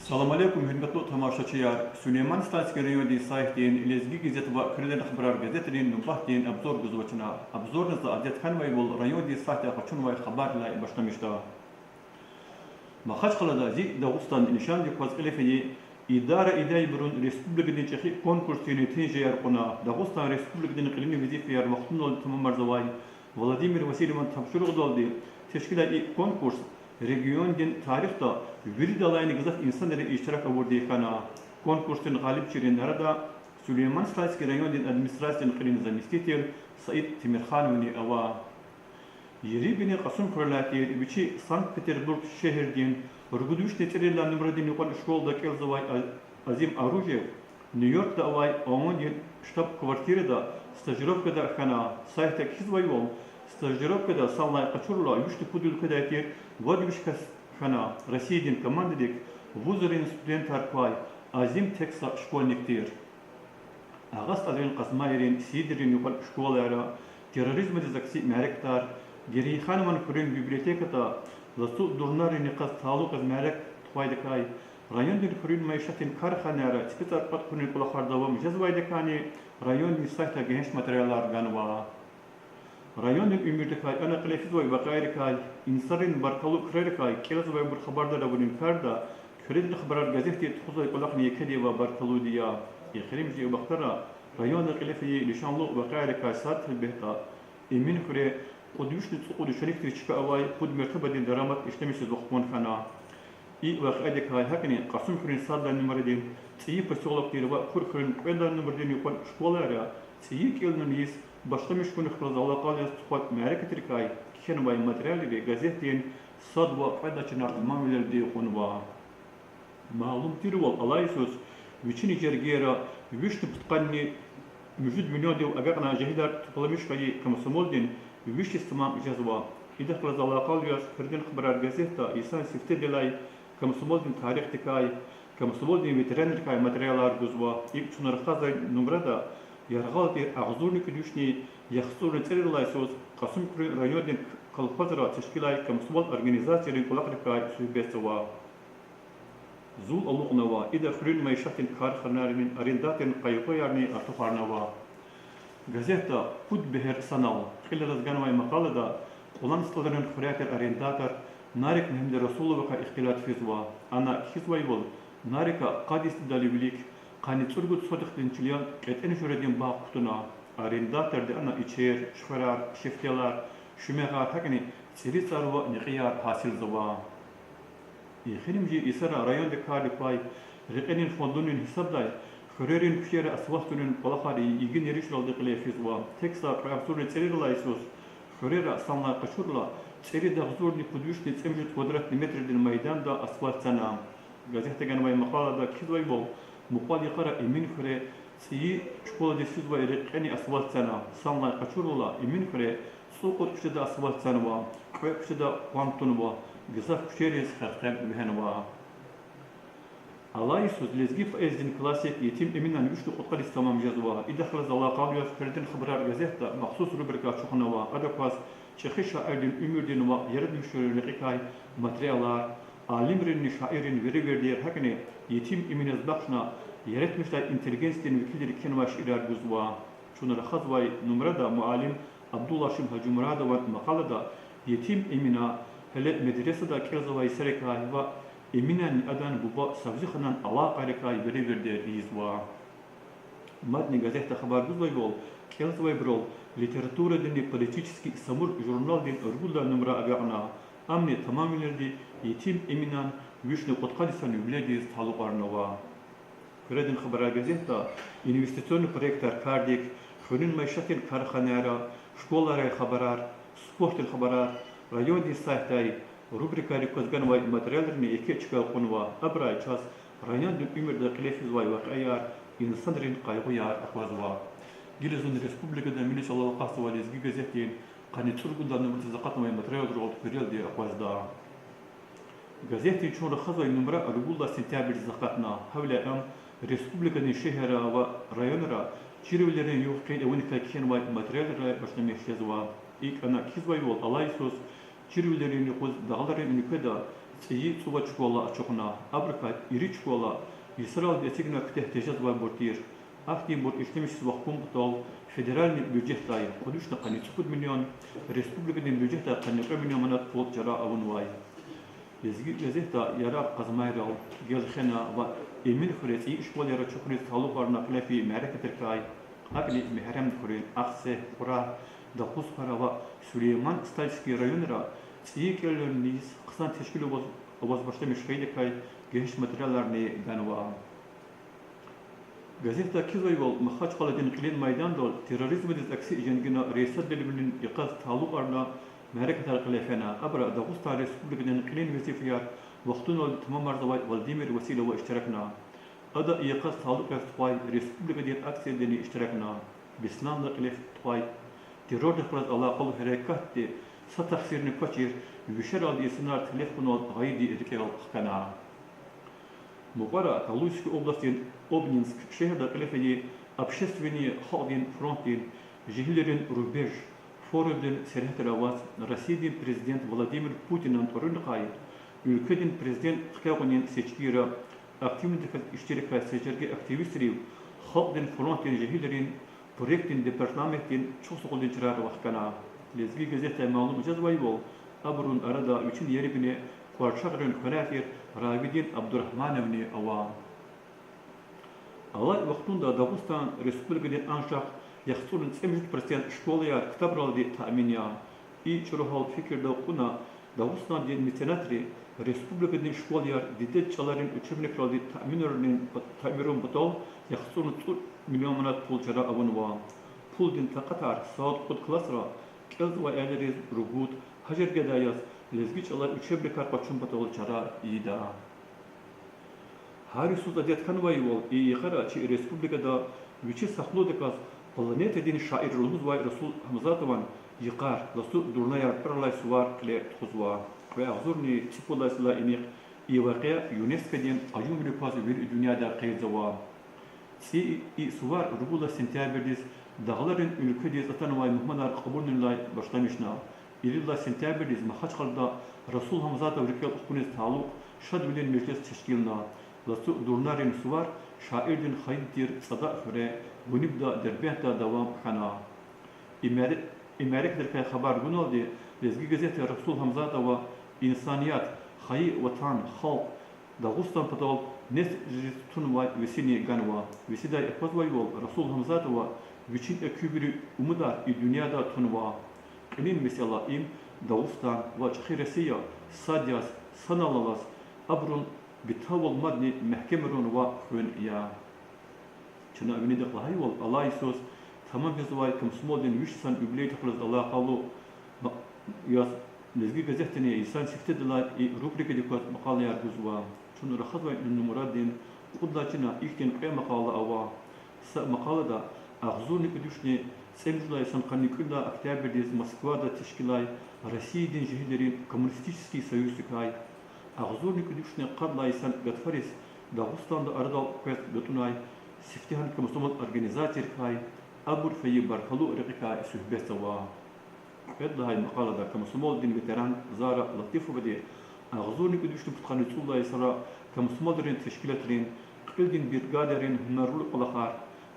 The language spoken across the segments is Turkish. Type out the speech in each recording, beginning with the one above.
Salam alaikum hürmetli tamaşaçılar. Süleyman Stanski rayonida saytın ilezgi gazet ve kreden xabar gazetinin nubahtin abzor guzvachna. Abzornızda adet kanvay bol rayonida saytı qaçun ve xabarla başlamışta. Maxaç qalada zi Dağıstan nişan dikwas qilefeyi idare burun Respublikadın çexi konkursini tinjiyar quna. Dağıstan Respublikadın qilini vizifiyar vaqtun ol tamamar zavay. Vladimir Vasilyev tapşırıq doldu. Teşkilat konkurs regionun tarihte bir dalayını gızak insanları iştirak avurduğu kana konkursun galip çirin arada Süleyman Stanski rayonun administrasyon qilini zamistitir Said Timirkhan'ın ava yeri bini Kasım Kurlatı biçi Sankt Peterburg şehirden Urguduş neteriyle numaradan yukarı şkolda kelzavay Azim Arujev New York'ta avay onun ştab kvartirada stajировкада kana sayta kizvay ol стажировкада саллай качурла юшты пудул кадатир водвишка хана Россиядин командадик вузырын студент арквай азим текса школьниктир агас адын касмайрин сидирин юкал школара терроризм дизакси мәректар гери ханман күрен библиотеката ласу дурнарын кас талук мәрек твайдыкай райондин күрен майшатин карханара спецар пат күрен кулахардавам жазвайдыкани райондин сайта генеш материаллар ганва Rayonun ümürtekay ana qilefid ve baqayrikay insanın barkalı krerikay kelaz ve bir xabarda da bunun ferda küredli xabarar gazete tuxuzay qolaqni yekedi ve barkalı diya yekrimji baqtara rayonun qilefi nişanlı baqayrikay sat behta emin kure qudüşlü tuqud şeriktir çıka avay qud mertebedin daramat işlemesi zoqmon kana i vaqaydikay hakni qasım kurin sadda numaradin tiyi posyoloktir ve kur kurin qeda numaradin yuqan şkolara tiyi kelnun yis başlamış konu xılazavla qalıyız tuqat mərəkətirkay kişen vay materyalleri gazetin sad ve qayda çınar mamulerdi qonva ma'lum tirwal alaysus viçin jergera vişti tutqanni mevjud milyon dev agaqna jahidar tuqlamış qayi kamsamoldin vişti istimam ijazwa ida xılazavla qalıyız firden xabarar gazeta isan sifte delay kamsamoldin tarix tikay kamsamoldin veterinerkay materyallar guzwa ilk çınar xazay numrada Yarğaldi ağzurnik düşni yaxsurun terlaysuz Kasım rayonun kalpazra teşkilay kamsubal organizasyonun kulaqrikay sübeswa Zul aluqnava ida xrün mayşatin karxanarinin arendatin qayqo yarni artufarnava Gazeta pud beher sanal xilarazganvay maqalada olan stadının xuraker arendator Narik Mehmed Rasulova ka ixtilat fizwa ana xizvay bol Narika qadis daliblik Qani turgut sodıqdin çiliyan eteni şöredin bağ kutuna arendatörde ana içer, şufarar, şeftelar, şümeğar hakini seri sarva niqiyar hasil zava. Yekhirimci isara rayonda kari pay riqenin fondunun hesabday xörerin küşeri asvahtunun qalaqari igin yerişraldı qilefizwa. Teksa qiyamsurni serirlaysus xörera sanla qaşurla seri dağzurni kudüşni tsemjut kvadratli metredin maydanda asfalt sanam. Gazete ganvay maqalada kizvay bol مقال يقرأ إمين خري سي شكولا دي سوزوا يرقني أصوات سنة ساملا قشورولا إمين خري سوقت كشدا أصوات سنة وا كوي كشدا قوانتون وا جزاف كشيريز خرقم بهن وا الله يسوز لزقي فايزدين كلاسيك يتم إمين أن يشتو قد استمام جزوا إذا خلص الله قابل يفكرتين خبرار جزيتا مخصوص روبركا شخنا وا أدقواز شخيشا أيدين أميردين وا يرد مشوري لقيقاي ماتريالار alimlerin, şairin veri hakine yetim iminez bakşına yaratmışlar inteligensiyenin vekilleri kenvaş irar güzva. Şunlara xazvay numarada mualim Abdullah Şim Hacı Murada ve makalada yetim emina hele medreseda kelzavay serekay ve eminen adan buba savzıxanan ala qarekay veri izva. Madni gazete haber güzvay bol kelzavay brol literatüra dini politiski samur jurnal din örgülla numara agağına Amni tamamıyla yetim eminan vişne qotkalisan yüblediz taluqarnova. Küredin xabara gazeta investisyonu proyektler kardik, xönün mayşatin karxanara, şkolara xabarar, sportin xabarar, rayon di saytay, rubrikari kozgan vay materyallerini eke çıkal qonva, abray ças, rayon din ümirde qilefiz vay vaqayar, insanların qaygıyar akvazva. Gilizun Respublikada Minnes Allah qası valizgi gazetin Qani turgunda numrata zaqatmay material rol period di aqwazda Gazeti çora xazay numra argulla sentabr zaqatna havla am Respublikanın şehra ve rayonlara çirevlerin yoqqin evinika ken vay material başlamış yazwa ilk ana kizvay yol alaysos çirevlerin yoquz dağların unikada تيجي صوبة شكولا أشوفنا أبركة يريد شكولا İsrail destekine ihtiyacı var bortir. Aktif bor işlemiş vakfın butal federal bücehtayi. Konuşta kanı 9 milyon Respublikanın bücehtayi kanı 1 milyon manat pul çara avun vay. Ezgi gazeta yara kazmayra gelxena ve emin xuresi işbol yara çukuri taluqarna qlafi mehreketir kay. Akli mehrem kurin akse qura da qusqara ve Süleyman Stalski rayonra Tsikellerniz kısan teşkil oboz başlamış kaydı kay geniş materyallarını ganwa. Gazeta Kizoyol Mahaç Qaladin Qilin Maydan dol terrorizmi diz aksi jengina reysat delibinin iqaz taluq arna merketar qilefena abra Dağıstan Respublika'nın Qilin vesifiyar vaqtun ol tamam arzavay Vladimir Vasile ve iştirakna. Ada iqaz taluq rastway Respublika'nın aksi deni iştirakna. Bislanla qilef tway terror dixraz alaqal harekat de sataqsirini kaçir yüşer aldi sinar telefon ol gaydi edikal qana. Мукара Калужской области Обнинск шehirde qilefeyi общественные халдин фронтин жихлерин рубеж форумдин серхетравас Россиядин президент Владимир Путин'in torunqay ülkedin prezident qiyaqonin seçkira aktivnik iştiraka seçerge aktivistri халдин фронтин жихлерин proyektin departamentin çok sokuldin çırar vaqtana lezgi gazete malum cazvay bol abrun arada üçün yeri bine Kuarşaqrın Könafir Rabidin Abdurrahmanovni Awa. Alay vaxtunda Dağıstan Respublika'nın ancak yaxsulun 70% şkolayar kitabraldi ta'minya. İ çuruhal fikirde okuna Dağıstan din mecenatri Respublika'nın şkolayar didet çaların uçumnekraldi ta'mirun butol yaxsulun 4 milyon manat pul çara avunwa. Pul din taqatar saat qud klasra kelz ve eleriz rugut hacer gedayaz lezgi çalar üçe kar paçun patol çara ida. Hari suda detkan vay ol yıkara çi Respublika'da viçi saklı dekas planet din şairluğumuz vay Resul Hamzatovan yıkar lasu durnayar perlay suvar kle tuzwa ve azurni tipolasla inik İvaqya UNESCO'dan ayum lüpaz bir dünyada kayzawa. Si suvar rubula sentyaberdiz dağların ülkede zatan vay muhmanar kabulnulay başlamışna. İlilla sentyaberdiz Mahaç qalda Resul Hamzatov rikal ukuniz taluk şad bilen meclis teşkilna. Lasu durnarin suvar şairdin haydir sada fure bunibda derbehta devam kana. İmerek derkay haber gunaldi lezgi gazete Resul Hamzatova insaniyat hayı vatan halk Dağıstan patol nes tunvay vesini ganwa vesida epazvay ol Resul Hamzatova viçin ekübiri umudar dünyada tunva. Qilin mesela im Dağıstan ve Çxiresiya Sadyas Sanalalas abrun bitavol madni mahkemerun ve hün ya. Çına ümini de qahay ol Allah Isus tamam yazvay kamsmodin vişsan übley tıqlız Allah qalu yaz lezgi gazetini insan siftedilay rubrika dikat maqala yarguzwa. Çunu rahat ve numuradin qudlaçına ilkin qey maqala ava maqalada ağzuni üdüşni Семжулай Санканикында октябрьдез Москвада тешкилай Россиядин жихилерин коммунистический союз тикай. Агзорник үдүшне кадлай сан гатфарис Дагыстанда ардал пет гатунай сифтихан комсомол организатор кай Абур фейи бархалу рикай сухбесава. Эдлай мақалада комсомол дин ветеран Зара Латифовади Агзорник үдүшне путканы тулай сара комсомолдерин тешкилатерин qildin brigaderin hunarlı qolaqar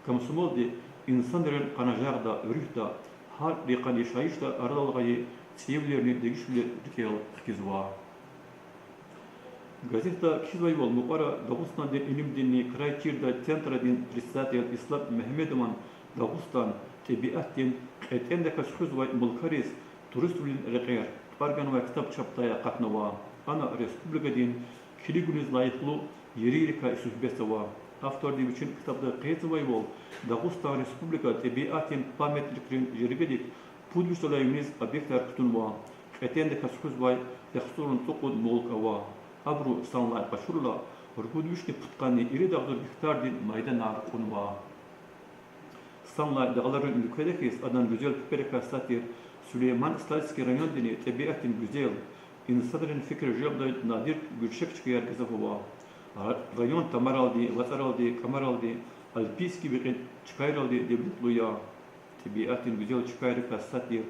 komsomol di insanların qanajaqda ürühda har riqan yaşayışda aradalğayı sevlerini degişle dikel xizwa. Gazeta Kizvayol muqara Dağıstan din ilim dinni Krayçirda Centradin Prisatiyal İslam Mehmedovan Dağıstan Tebiat din etende kaşxuzvay mulkaris turistulin reqer Pargan ve kitap çaptaya qatnava. Ana Respublika din kiliguniz layıqlı Yeririka suhbesava. Avtor diye için kitapta qeytzvay bol Dağıstan Respublika Tebiatin pametliklerin jerigedik pudviştolayımız obyektler tutunva. Etende kaşxuzvay yaxsurun toqud molkava. Abru sanlay qaşurla urgudvişni putqanni iri dağdır hektar din maydan arqunva. Sanlay dağların ülkedekis adan güzel pipereka satir Süleyman Stalski rayon dini tebiatin güzel insanların fikri jabda nadir gülşek çıkıyor gazafova. Rayon tamaraldi, vataraldi, kamaraldi, alpiski bir çıkayıraldi devletluya. Tebiatin güzel çıkayırka satir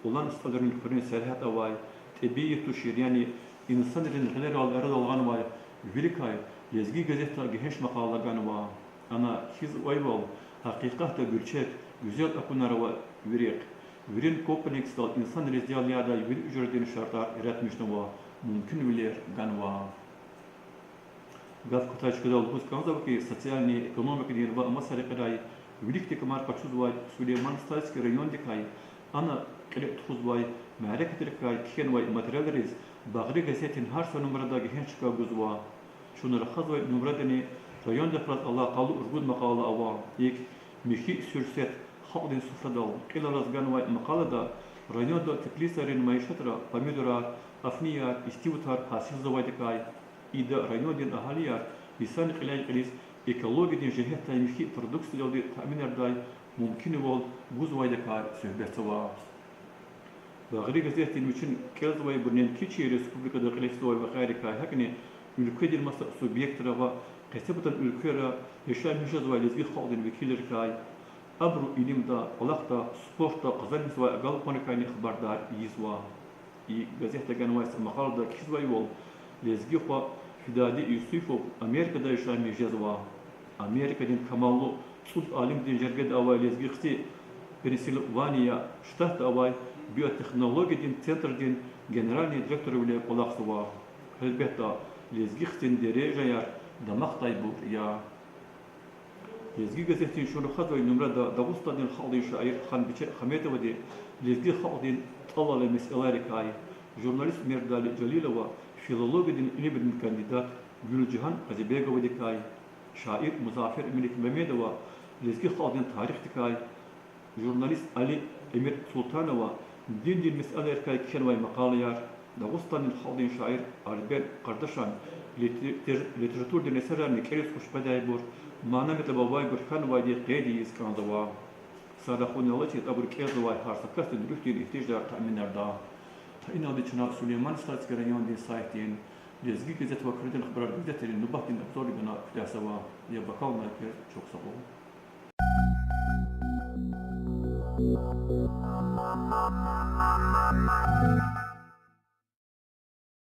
olan istaların fırın serhat avay tebiyetu şiryani insan rindiler al arada olgan var Velikay Lezgi gazete geheş makalagan var ana hiz oybol hakikatta gürçet güzel akunlar var verik verin kompleks dal insan rezyaliyada bir ücretin şartlar yaratmıştı var mümkün bilir gan var Gaz kutaşkıda olduğumuz kanıda ki sosyalni ekonomik nirva masarı kadar Великий комар почувствовал Сулейман-Стальский район дикай, она кредитхузвай, мәрәкәтелкай, кихенвай материалларыз, багры газетин һәр номерда генчка гузва. Шуны рахазвай номердани район депрат Аллах калу ургуд мақала ава. Ик михи сюрсет халдин суфрадал. Кила разганвай мақалада районда теплисарин майшатра, помидора, афния, истивутар, хасилзавай дикай. Ида райондин ахалияр, исан қилай қилис, ekoloji cihette müşki produksiyonu temin eder mümkün ol buzvayda söhbeti var. Bağırı gazetenin için kezvay bunun kiçi respublikada kılıştığı ve harika hakni ülke dilmasa subyektara ve kasabatan ülkera yaşamış azvay lezbi xaldın vekiller kay abru ilimda alaqta sportta qazanmış ve aqal konikayni xabardar yizwa. Gazete ganvay maqalda kizvay ol lezgi xo Fidadi Yusufov Amerika'da yaşamış yazwa. Amerika'nın kamallı sud alim dincerged avay lezgixti Pensilvaniya ştat avay biyoteknolojidin centerdin generalni direktörü bile kolaqsuva. Elbette lezgixtin derejayar damaqtay bu ya. Lezgi gazetin şunu xadvay numrada Dağıstan'ın xaldi şair Xan Biçer Xametova de lezgi xaldin talalı meseleleri kay. Jurnalist Merdali Jalilova filologidin ilmin kandidat Gülcihan Qazibegova dikay. Şair Muzaffer Melik Mehmedova lezgi xaldin tarih dikay. Jurnalist Ali Emir Sultanova din meseleler kay kenvay maqalayar. Dağıstan'ın xaldin şair Albert Kardeşan literatür din eserlerini keres hoşbaday bur. Manamet babay Gürkan vaydi qeydi iskanzava. Sarahun yalaçet abur kezvay harsakastin rüftin ihtijdar ta'minarda. إن هذا شنا سليمان ستارت كريان دين سايتين لزقي كذا توكلت الخبر بدأت النبض الدكتور بنا كذا سوا يبقاو مركز شوك سبوا